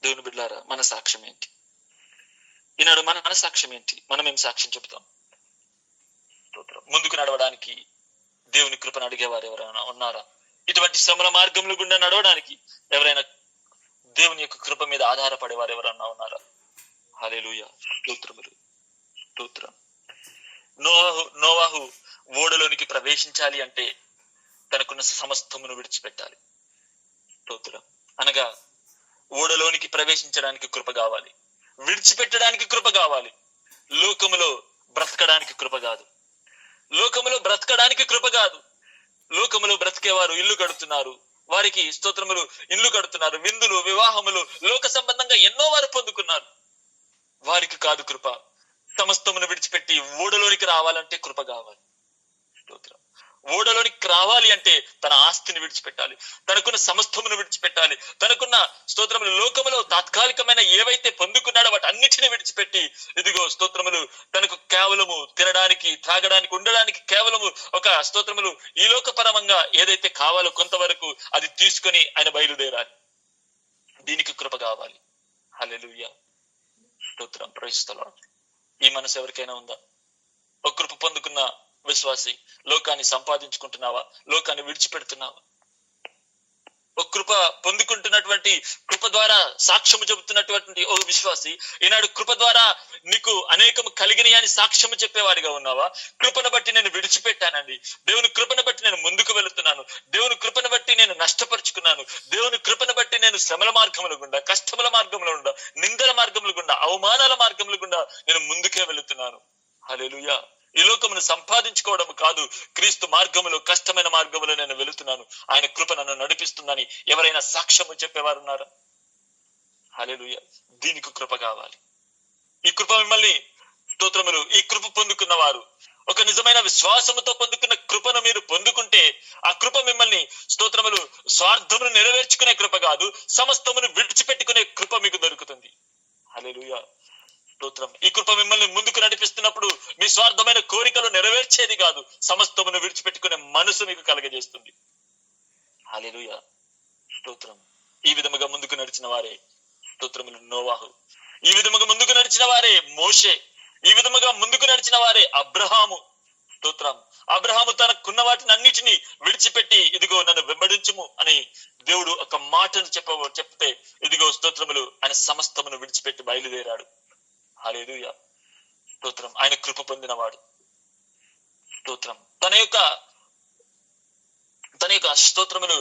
దేవుని బిడ్డలారా, మన సాక్ష్యం ఏంటి? ఈనాడు మన సాక్ష్యం ఏంటి? మనం ఏం సాక్ష్యం చెబుతాం? స్తోత్రం. ముందుకు నడవడానికి దేవుని కృపను అడిగేవారు ఎవరైనా ఉన్నారా? ఇటువంటి శ్రమల మార్గముల గుండా నడవడానికి ఎవరైనా దేవుని యొక్క కృప మీద ఆధారపడేవారు ఎవరన్నా ఉన్నారా? హల్లెలూయా. స్తోత్రములు. స్తోత్రం. నోవాహు ఓడలోనికి ప్రవేశించాలి అంటే తనకున్న సమస్తమును విడిచిపెట్టాలి. స్తోత్రం. అనగా ఓడలోనికి ప్రవేశించడానికి కృప కావాలి, విడిచిపెట్టడానికి కృప కావాలి. లోకములో బ్రతకడానికి కృప కాదు, లోకములో బ్రతకడానికి కృప కాదు. లోకములో బ్రతికేవారు ఇల్లు కడుతున్నారు, వారికి స్తోత్రములు ఇల్లు కడుతున్నారు, విందులు వివాహములు లోక సంబంధంగా ఎన్నో వారు పొందుకున్నారు. వారికి కాదు కృప. సమస్తమును విడిచిపెట్టి ఓడలోనికి రావాలంటే కృప కావాలి. స్తోత్రం. ఓడలోనికి రావాలి అంటే తన ఆస్తిని విడిచిపెట్టాలి, తనకున్న సమస్తమును విడిచిపెట్టాలి, తనకున్న స్తోత్రములు లోకములో తాత్కాలికమైన ఏవైతే పొందుకున్నాడో వాటి అన్నిటిని విడిచిపెట్టి ఇదిగో స్తోత్రములు తనకు కేవలము తినడానికి త్రాగడానికి ఉండడానికి కేవలము ఒక స్తోత్రములు ఈ లోకపరమంగా ఏదైతే కావాలో కొంతవరకు అది తీసుకొని ఆయన బయలుదేరాలి. దీనికి కృప కావాలి. హల్లెలూయా. స్తోత్రం. Praise the Lord. ఈ మనసు ఎవరికైనా ఉందా? ఒక కృప పొందుకున్న విశ్వాసి, లోకాన్ని సంపాదించుకుంటున్నావా? లోకాన్ని విడిచిపెడుతున్నావా? ఒక కృప పొందుకుంటున్నటువంటి కృప ద్వారా సాక్ష్యము చెబుతున్నటువంటి ఓ విశ్వాసి, ఈనాడు కృప ద్వారా నీకు అనేకము కలిగినాయి అని సాక్ష్యము చెప్పేవాడిగా ఉన్నావా? కృపను బట్టి నేను విడిచిపెట్టానండి, దేవుని కృపను బట్టి నేను ముందుకు వెళుతున్నాను, దేవుని కృపను బట్టి నేను నష్టపరుచుకున్నాను, దేవుని కృపను బట్టి నేను శ్రమల మార్గముల గుండా, కష్టముల మార్గముల గుండా, నిందల మార్గముల గుండా, అవమానాల మార్గముల గుండా నేను ముందుకే వెళుతున్నాను. హల్లెలూయా. ఈ లోకమును సంపాదించుకోవడం కాదు, క్రీస్తు మార్గములో కష్టమైన మార్గములో నేను వెళుతున్నాను, ఆయన కృప నన్ను నడిపిస్తుందని ఎవరైనా సాక్ష్యము చెప్పేవారు ఉన్నారా? హల్లెలూయా. దీనికి కృప కావాలి. ఈ కృప మిమ్మల్ని స్తోత్రములు, ఈ కృప పొందుకున్న వారు ఒక నిజమైన విశ్వాసముతో పొందుకున్న కృపను మీరు పొందుకుంటే ఆ కృప మిమ్మల్ని స్తోత్రములు స్వార్థమును నెరవేర్చుకునే కృప కాదు, సమస్తమును విడిచిపెట్టుకునే కృప మీకు దొరుకుతుంది. హల్లెలూయా, స్తోత్రం. ఈ కృప మిమ్మల్ని ముందుకు నడిపిస్తున్నప్పుడు మీ స్వార్థమైన కోరికలు నెరవేర్చేది కాదు, సమస్తమును విడిచిపెట్టుకునే మనసు మీకు కలగజేస్తుంది. హల్లెలూయా, స్తోత్రం. ఈ విధముగా ముందుకు నడిచిన వారే స్తోత్రములు నోవాహు, ఈ విధముగా ముందుకు నడిచిన వారే మోషే, ఈ విధముగా ముందుకు నడిచిన వారే అబ్రహాము. స్తోత్రం. అబ్రహాము తనకున్న వాటిని అన్నిటినీ విడిచిపెట్టి ఇదిగో నన్ను వెంబడించుము అని దేవుడు ఒక మాటను చెప్తే ఇదిగో స్తోత్రములు ఆయన సమస్తమును విడిచిపెట్టి బయలుదేరాడు. హల్లెలూయా, స్తోత్రం. ఆయన కృప పొందినవాడు. స్తోత్రం. తన యొక్క స్తోత్రములు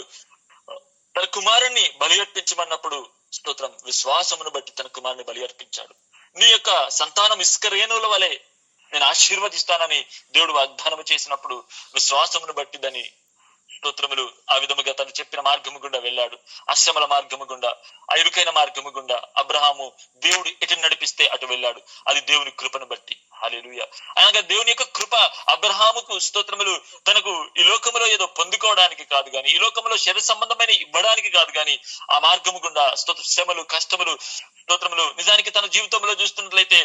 తన కుమారుణ్ణి బలి అర్పించమన్నప్పుడు స్తోత్రం విశ్వాసమును బట్టి తన కుమారుని బలి అర్పించాడు. నీ యొక్క సంతానం ఇసుక రేణువుల వలె నేను ఆశీర్వదిస్తానని దేవుడు వాగ్దానము చేసినప్పుడు విశ్వాసమును బట్టి దాన్ని స్తోత్రములు ఆ విధముగా తను చెప్పిన మార్గము గుండా వెళ్ళాడు. అశ్రమల మార్గము గుండా, ఆ ఇరుకైన మార్గము గుండా అబ్రహాము దేవుడు ఎటు నడిపిస్తే అటు వెళ్ళాడు. అది దేవుని కృపను బట్టి. హల్లెలూయా. అనగా దేవుని యొక్క కృప అబ్రహాముకు స్తోత్రములు తనకు ఈ లోకములో ఏదో పొందుకోవడానికి కాదు గాని, ఈ లోకములో శరీర సంబంధమైన ఇవ్వడానికి కాదు గాని, ఆ మార్గము గుండా శ్రమలు కష్టములు స్తోత్రములు నిజానికి తన జీవితంలో చూస్తున్నట్లయితే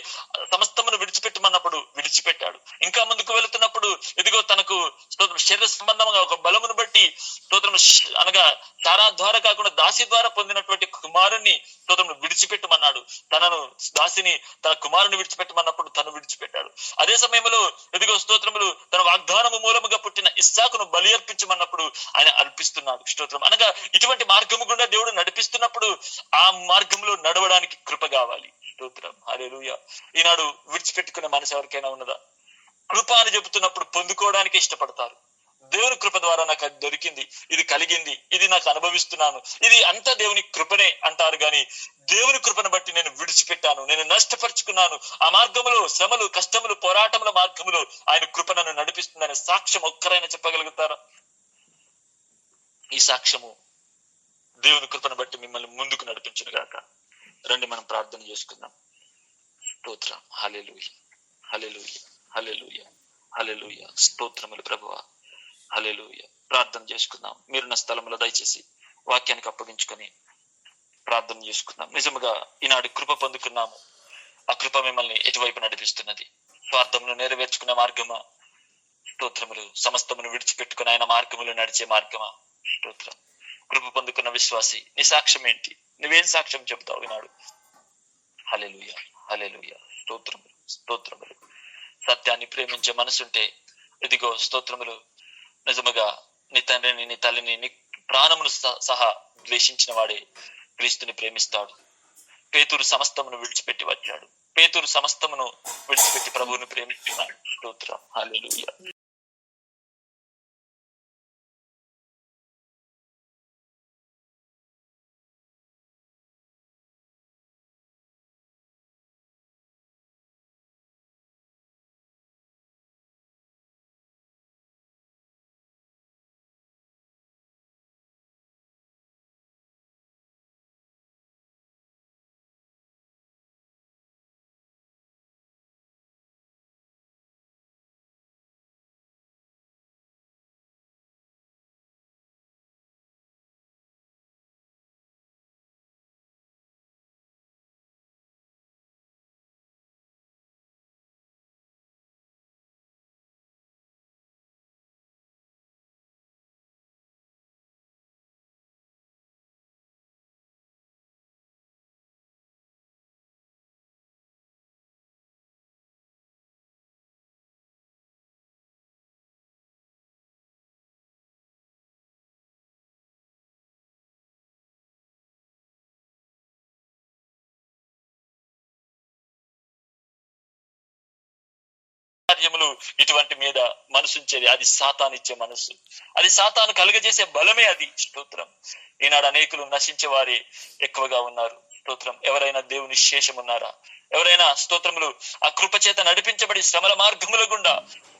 సమస్తమును విడిచిపెట్టమన్నప్పుడు విడిచిపెట్టాడు. ఇంకా ముందుకు వెళుతున్నప్పుడు ఇదిగో తనకు స్తోత్రం శరీర సంబంధంగా ఒక బలమును బట్టి స్తోత్రం అనగా తారా ద్వారా కాకుండా దాసి ద్వారా పొందినటువంటి కుమారుణ్ణి స్తోత్రం విడిచిపెట్టమన్నాడు. తనను దాసిని తన కుమారుని విడిచిపెట్టమన్నప్పుడు తను విడిచిపెట్టాడు. అదే సమయంలో ఇదిగో స్తోత్రములు తన వాగ్దానము మూలముగా పుట్టిన ఇస్సాకును బలి అర్పించమన్నప్పుడు ఆయన అర్పిస్తున్నాడు. స్తోత్రం. అనగా ఇటువంటి మార్గము గుండా దేవుడు నడిపిస్తున్నప్పుడు ఆ మార్గంలో నడవడానికి కృప కావాలి. స్తోత్రం. హల్లెలూయా. ఈనాడు విడిచిపెట్టుకునే మనసు ఎవరికైనా ఉన్నదా? కృప అని చెబుతున్నప్పుడు పొందుకోవడానికి ఇష్టపడతారు. దేవుని కృప ద్వారా నాకు అది దొరికింది, ఇది కలిగింది, ఇది నాకు అనుభవిస్తున్నాను, ఇది అంతా దేవుని కృపనే అంటారు గాని దేవుని కృపను బట్టి నేను విడిచిపెట్టాను, నేను నష్టపరుచుకున్నాను, ఆ మార్గములో శ్రమలు కష్టములు పోరాటముల మార్గములో ఆయన కృప నన్ను నడిపిస్తుందనే సాక్ష్యం ఒక్కరైనా చెప్పగలుగుతారా? ఈ సాక్ష్యము దేవుని కృపను బట్టి మిమ్మల్ని ముందుకు నడిపించును గాక. రండి మనం ప్రార్థన చేసుకుందాం. స్తోత్రం. హల్లెలూయా, హల్లెలూయా, హల్లెలూయా, హల్లెలూయా. స్తోత్రములు ప్రభువా. హల్లెలూయా. ప్రార్థన చేసుకుందాం. మీరున్న స్థలంలో దయచేసి వాక్యానికి అప్పగించుకొని ప్రార్థన చేసుకుందాం. నిజముగా ఈనాడు కృప పొందుకున్నాము. ఆ కృప మిమ్మల్ని ఎటువైపు నడిపిస్తున్నది? స్వార్థమును నెరవేర్చుకునే మార్గమా? స్తోత్రములు సమస్తమును విడిచిపెట్టుకుని ఆయన మార్గములు నడిచే మార్గమా? స్తోత్రం. కృప పొందుకున్న విశ్వాసి నీ సాక్ష్యం ఏంటి? నువ్వేం సాక్ష్యం చెబుతావు ఈనాడు? హల్లెలూయా, హల్లెలూయా. స్తోత్రములు, స్తోత్రములు. సత్యాన్ని ప్రేమించే మనసుంటే ఇదిగో స్తోత్రములు నిజముగా నీ తండ్రిని నీ తల్లిని నీ ప్రాణమును సహా ద్వేషించిన వాడే క్రీస్తుని ప్రేమిస్తాడు. పేతురు సమస్తమును విడిచిపెట్టి వచ్చాడు. పేతురు సమస్తమును విడిచిపెట్టి ప్రభువుని ప్రేమిస్తున్నాడు. స్తోత్రం. హల్లెలూయా. కార్యములు ఇటువంటి మీద మనసుంచేది అది సాతానిచ్చే మనసు, అది సాతాను కలుగజేసే బలమే అది. స్తోత్రం. ఈనాడు అనేకులు నశించే వారే ఎక్కువగా ఉన్నారు. స్తోత్రం. ఎవరైనా దేవుని శేషం ఉన్నారా? ఎవరైనా స్తోత్రములు ఆ కృప చేత నడిపించబడి శ్రమల మార్గముల గుండా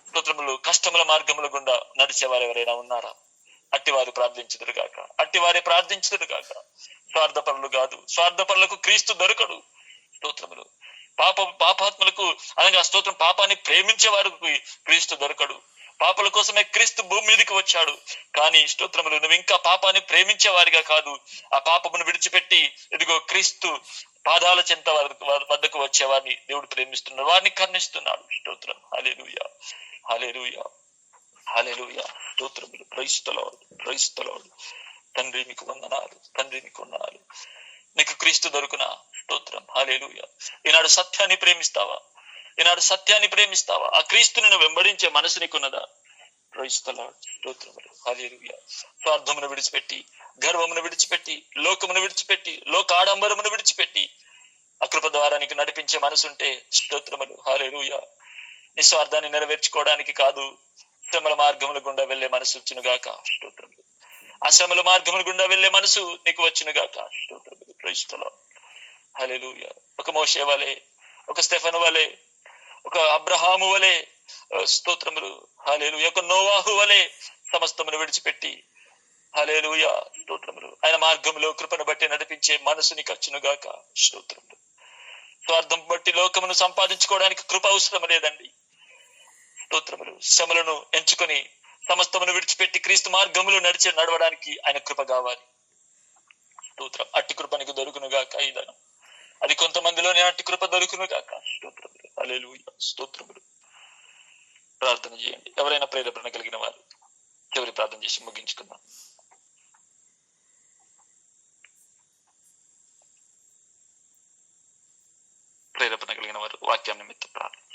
స్తోత్రములు కష్టముల మార్గముల గుండా నడిచేవారు ఎవరైనా ఉన్నారా? అట్టివారు ప్రార్థించుదురుగాక. అట్టివారే ప్రార్థించుదురుగాక. స్వార్థపరులు కాదు. స్వార్థపరులకు క్రీస్తు దొరకడు. స్తోత్రములు. పాపాత్ములకు అనగా స్తోత్రం పాపాన్ని ప్రేమించే వారికి క్రీస్తు దొరకడు. పాపల కోసమే క్రీస్తు భూమి మీదకి వచ్చాడు. కానీ స్తోత్రములు నువ్వు ఇంకా పాపాన్ని ప్రేమించే వారిగా కాదు, ఆ పాపమును విడిచిపెట్టి ఇదిగో క్రీస్తు పాదాల చెంత వద్దకు వచ్చేవారిని దేవుడు ప్రేమిస్తున్నాడు, వారిని కర్ణిస్తున్నాడు. స్తోత్రం. హల్లెలూయా, హల్లెలూయా, హల్లెలూయా. స్తోత్రములు. Praise the Lord, praise the Lord. తండ్రి నీకు వందనాలు, తండ్రి నీకు వందనాలు. నీకు క్రీస్తు దొరుకునా? స్తోత్రం. హల్లెలూయా. ఈనాడు సత్యాన్ని ప్రేమిస్తావా? ఈనాడు సత్యాన్ని ప్రేమిస్తావా? ఆ క్రీస్తుని నువ్వు వెంబడించే మనసు నీకున్నదా? Praise the lord. స్తోత్రములు. హల్లెలూయా. స్వార్థమును విడిచిపెట్టి, గర్వమును విడిచిపెట్టి, లోకమును విడిచిపెట్టి, లోక ఆడంబరమును విడిచిపెట్టి ఆ కృప ద్వారా నీకు నడిపించే మనసుంటే స్తోత్రములు. హల్లెలూయా. నీ స్వార్థాన్ని నెరవేర్చుకోవడానికి కాదు, శ్రమల మార్గముల గుండా వెళ్లే మనసు వచ్చునుగాక. స్తోత్రములు. ఆ శ్రమల మార్గముల గుండా వెళ్లే మనసు నీకు వచ్చునుగాక. స్తోత్రములు. Praise the Lord. హల్లెలూయా. ఒక మోషే వలె, ఒక స్టెఫను వలె, ఒక అబ్రహాము వలె, స్తోత్రములు. హల్లెలూయా. ఒక నోవాహు వలె సమస్తమును విడిచిపెట్టి హల్లెలూయా స్తోత్రములు ఆయన మార్గంలో కృపను బట్టి నడిపించే మనసుని కచ్చునుగాక. స్తోత్రములు. స్వార్థం బట్టి లోకమును సంపాదించుకోవడానికి కృప అవసరం లేదండి. స్తోత్రములు. శ్రమలను ఎంచుకొని సమస్తమును విడిచిపెట్టి క్రీస్తు మార్గములో నడవడానికి ఆయన కృప కావాలి. స్తోత్రం. అట్టి కృప నీకు దొరుకునుగాక. ఈ దినం అది కొంతమందిలోనే అట్టి కృప దొరుకునుగాక. స్తోత్రములు. హల్లెలూయా. స్తోత్రములు. ప్రార్థన చేయండి. ఎవరైనా ప్రేరేపణ కలిగిన వారు చివరి ప్రార్థన చేసి ముగించుకుందాం. ప్రేరేపణ కలిగిన వారు వాక్యం నిమిత్తం ప్రార్థన.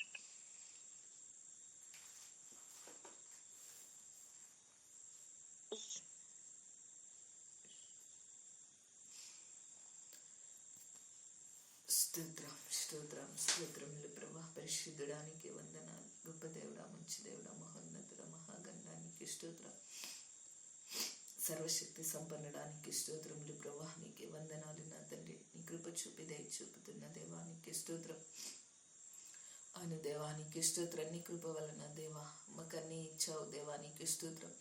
స్తోత్రం, స్తోత్రం, స్తోత్రములు ప్రభా. పరిశుద్ధుడానికి వందనాలు. గొప్ప దేవుడా, మంచి దేవుడా, మహోన్నతుడ, మహాగణానికి స్తోత్రం. సర్వశక్తి సంపన్నడానికి స్తోత్రములు ప్రభా. నీకే వందనాలు నా తండ్రి. నీ కృప చూపి దయ చూపుతున్న దేవానికి స్తోత్రం. అవును దేవానికి స్తోత్రం. నీ కృప వలన దేవా మాకన్నీ ఇచ్చావు. దేవానికి స్తోత్రం.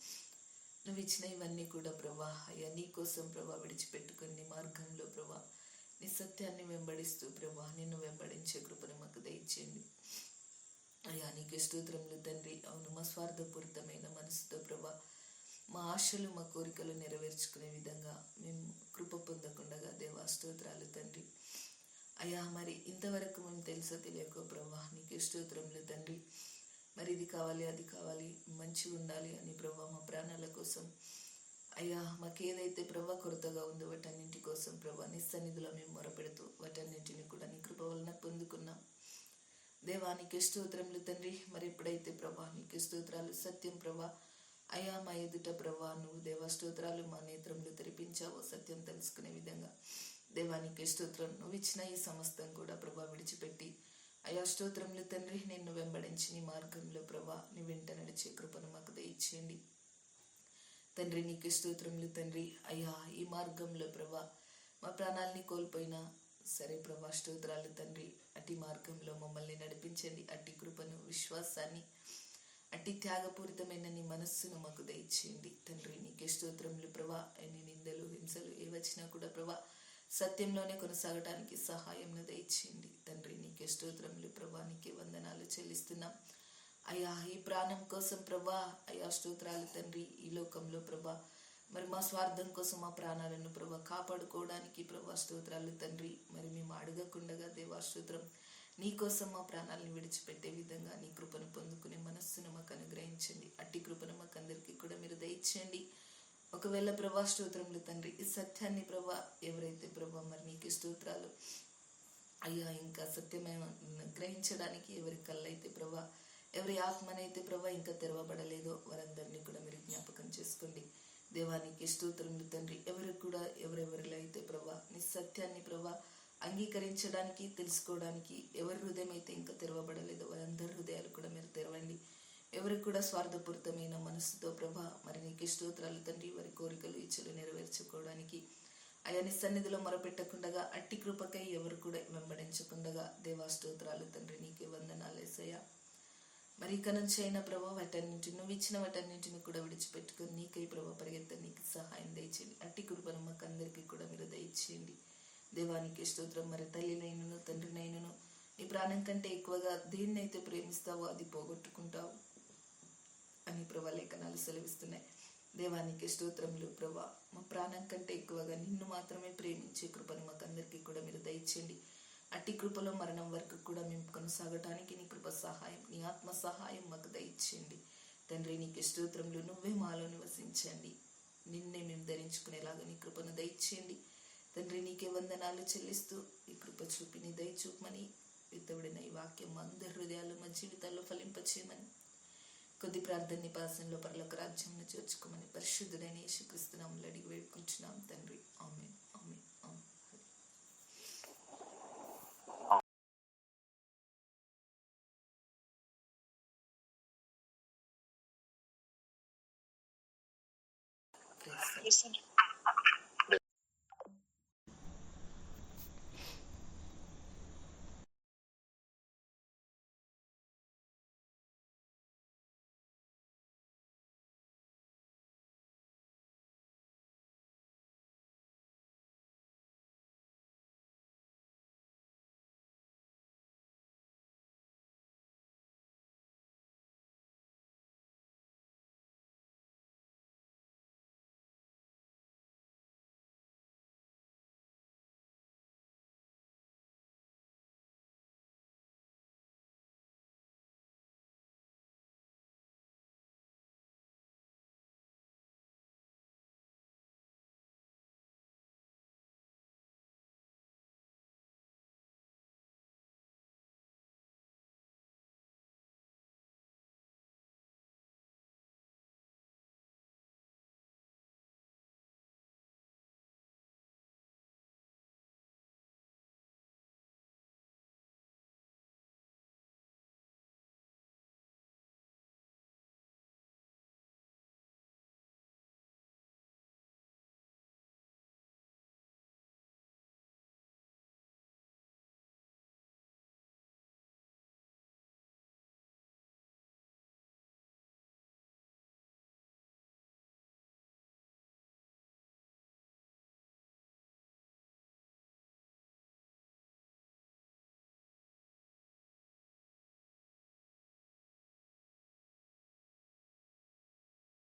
నువ్వు ఇచ్చిన ఇవన్నీ కూడా ప్రభా అయ్యా నీ కోసం ప్రభా విడిచిపెట్టుకుని నీ మార్గంలో ప్రభా నీ సత్యాన్ని వెంబడిస్తూ ప్రభా నిన్ను వెంబడించే కృపను మాకు దయచేయండి అయ్యా. నీకు స్తోత్రములు తండ్రి. అవును మా స్వార్థపూరితమైన మనసుతో ప్రభా మా ఆశలు మా కోరికలు నెరవేర్చుకునే విధంగా మేము కృప పొందకుండగా దేవా స్తోత్రాలు తండ్రి. అయ్యా మరి ఇంతవరకు మేము తెలుసో తెలియకో ప్రభా నీకు స్తోత్రములు తండ్రి. మరి ఇది కావాలి అది కావాలి మంచిగా ఉండాలి అని ప్రభా మా ప్రాణాల కోసం అయ్యా మాకేదైతే ప్రభా కొరతగా ఉందో వాటన్నింటి కోసం ప్రభా నీ సన్నిధిలో మేము మొరపెడుతూ వాటన్నింటిని కూడా నీ కృప వలన పొందుకున్నాం దేవానికి స్తోత్రములు తండ్రి. మరి ఎప్పుడైతే ప్రభా నీకు స్తోత్రాలు సత్యం ప్రభా అయ్యా మా ఎదుట ప్రభా నువ్వు దేవా స్తోత్రాలు మా నేత్రములు తెరిపించావు సత్యం తెలుసుకునే విధంగా దేవానికి స్తోత్రం. నువ్వు ఇచ్చిన ఈ సమస్తం కూడా ప్రభా విడిచిపెట్టి అయ్యా స్తోత్రములు తండ్రి నిన్ను వెంబడించి నీ మార్గంలో ప్రభా నీ వెంట నడిచే కృపను మాకు దయచేయండి తండ్రి. నీకు స్తోత్రములు తండ్రి. అయ్యా ఈ మార్గంలో ప్రభా మా ప్రాణాలని కోల్పోయినా సరే ప్రభా స్తోత్రాలు తండ్రి. అట్టి మార్గంలో మమ్మల్ని నడిపించండి. అట్టి కృపను విశ్వాసాన్ని అట్టి త్యాగపూరితమైన నీ మనస్సును మాకు దయచేయండి తండ్రి. నీకే స్తోత్రములు ప్రభా. ఎన్ని నిందలు హింసలు ఏ వచ్చినా కూడా ప్రభా సత్యంలోనే కొనసాగడానికి సహాయం దయచేయండి తండ్రి. నీకే స్తోత్రములు ప్రభా. నీకే వందనాలు చెల్లిస్తున్నాం అయ్యా. ఈ ప్రాణం కోసం ప్రభా అయ్యా స్తోత్రాలు తండ్రి. ఈ లోకంలో ప్రభా మరి మా స్వార్థం కోసం మా ప్రాణాలను ప్రభా కాపాడుకోవడానికి ప్రభా స్తోత్రాలు తండ్రి. మరి మేము అడగకుండగా దేవా స్తోత్రం నీ కోసం మా ప్రాణాలను విడిచిపెట్టే విధంగా నీ కృపను పొందుకునే మనస్సును మాకు అనుగ్రహించండి. అట్టి కృపను మాకు అందరికీ కూడా మీరు దయచేయండి. ఒకవేళ ప్రభా స్తోత్రములు తండ్రి ఈ సత్యాన్ని ప్రభా ఎవరైతే ప్రభా మరి నీకు స్తోత్రాలు అయ్యా ఇంకా సత్యమైన గ్రహించడానికి ఎవరి కళ్ళైతే ప్రభా ఎవరి ఆత్మనైతే ప్రభా ఇంకా తెరవబడలేదో వారందరినీ కూడా మీరు జ్ఞాపకం చేసుకోండి దేవానికి స్తోత్రములు తండ్రి. ఎవరెవరిలో అయితే ప్రభా నీ సత్యాన్ని ప్రభా అంగీకరించడానికి తెలుసుకోవడానికి ఎవరి హృదయం అయితే ఇంకా తెరవబడలేదో వారందరి హృదయాలు కూడా మీరు తెరవండి. ఎవరికి కూడా స్వార్థపూరితమైన మనసుతో ప్రభా మరి నీకు స్తోత్రాలు తండ్రి. వారి కోరికలు ఇచ్చలు నెరవేర్చుకోవడానికి అయ్యా నీ సన్నిధిలో మొరపెట్టకుండగా అట్టి కృపకై ఎవరు కూడా వెంబడించకుండగా దేవా స్తోత్రాలు తండ్రి. నీకే వందనాలు యేసయ్యా. మరి ఇక నుంచి అయినా ప్రభా వాటన్నింటిని నువ్వు ఇచ్చిన వాటన్నింటిని కూడా విడిచిపెట్టుకొని నీకై ప్రభా పరిగెత్త నీకు సహాయం దయచేయండి. అట్టి కృపను మాకు అందరికీ కూడా మీరు దయచేయండి. దేవానికి స్తోత్రం. మరి తల్లినైనను తండ్రినైనను నీ ప్రాణం కంటే ఎక్కువగా దేన్నైతే ప్రేమిస్తావో అది పోగొట్టుకుంటావు అని ప్రభా లేఖనాలు సెలవిస్తున్నాయి. దేవానికి స్తోత్రములు ప్రభా. మా ప్రాణం కంటే ఎక్కువగా నిన్ను మాత్రమే ప్రేమించే కృపను మాకు అందరికీ కూడా మీరు దయచేయండి. అట్టి కృపలో మరణం వరకు కూడా మేము కొనసాగటానికి నీ కృప సహాయం, నీ ఆత్మ సహాయం మాకు దయచేయండి. తండ్రి నీకు స్తోత్రములు. నువ్వే మాలో నివసించండి. నిన్నే మేము ధరించుకునేలాగా నీ కృపను దయచేయండి. తండ్రి నీకే వందనాలు చెల్లిస్తూ ఈ కృప చూపి నీ దయ చూపమని విత్తబడిన ఈ వాక్యం మా అందరి హృదయాలు మా జీవితాల్లో ఫలింపచేయమని కొద్ది ప్రార్థన నిపాసంలో పరలోక రాజ్యంలో చేర్చుకోమని పరిశుద్ధుడైన యేసుక్రీస్తు నామములో అడిగి వేడుకుంటున్నాం తండ్రి. ఆమేన్, ఆమేన్, ఆమేన్. Yes, sir.